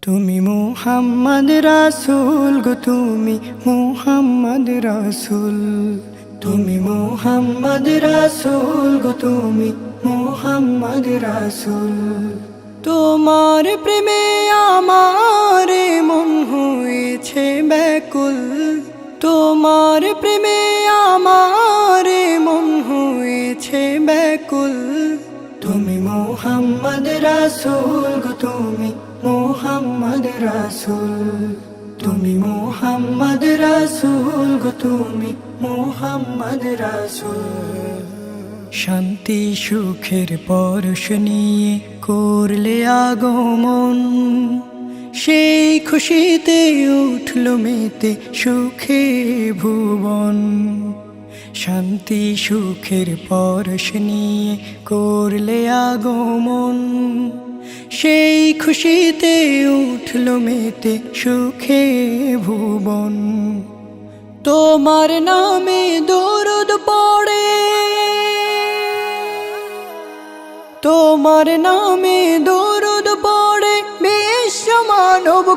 তুমি মুহাম্মদ রাসূল গো, তুমি মুহাম্মদ রাসূল। তুমি মুহাম্মদ রাসূল গো, তুমি মুহাম্মদ রাসূল। তোমার প্রেমে আমার মন হয়েছে ব্যাকুল। তোমার প্রেমে আমার মন হয়েছে ব্যাকুল। তুমি মুহাম্মদ রাসূল গো, তুমি মুহাম্মদ রাসূল। তুমি মুহাম্মদ রাসূল গো, তুমি মুহাম্মদ রাসূল। শান্তি সুখের পরশ নিয়ে করলে আগমন, সেই খুশিতে উঠল মেতে সুখে ভুবন। শান্তি সুখের পরশ নিয়ে করলে আগমন, সেই খুশিতে উঠল মেতে সুখে ভুবন। তোমার নামে দরুদ পড়ে, তোমার নামে দরুদ পড়ে বিশ্ব মানব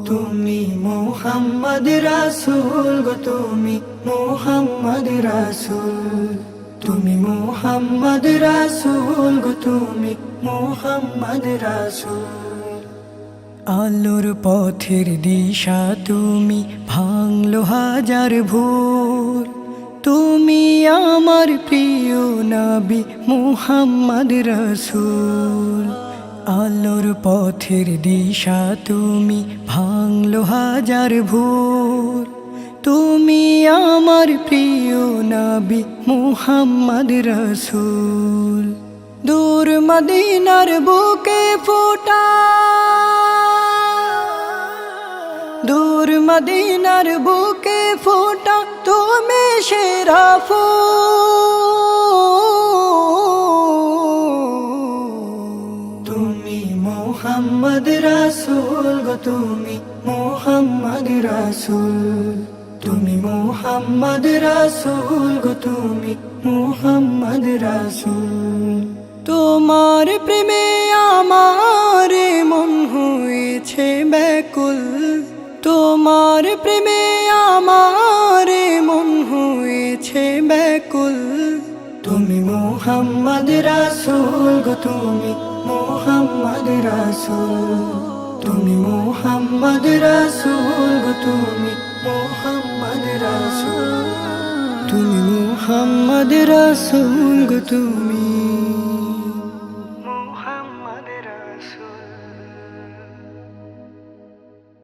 তুমি মুহাম্মদ রাসূল গো, তুমি মুহাম্মদ রাসূল। তুমি মুহাম্মদ রাসূল গো, তুমি মুহাম্মদ রাসূল। আলোর পথের দিশা তুমি, ভাঙলো হাজার ভোর। তুমি আমার প্রিয় নবী মুহাম্মদ রাসূল। আলোর পথের দিশা তুমি, ভাঙলো হাজার ভোর। তুমি আমার প্রিয় নবী মুহাম্মদ রাসূল। দূর মদিনার বুকে ফোটা, দূর মদিনার বুকে ফোটা তুমি সেরা ফুল। তুমি মুহাম্মদ রাসূল গো, তুমি মুহাম্মদ রাসূল। তুমি মুহাম্মদ রাসূল গো, তুমি মুহাম্মদ রাসূল। তোমার প্রেমে আমার মন হয়েছে ব্যাকুল। তোমার প্রেমে আমার মন হয়েছে ব্যাকুল। তুমি মুহাম্মদ রাসূল গো, তুমি মুহাম্মদ রাসূল। তুমি মুহাম্মদ রাসূল গো, তুমি মুহাম্মদ রাসূল। তুমি মুহাম্মদ রাসূল গো, তুমি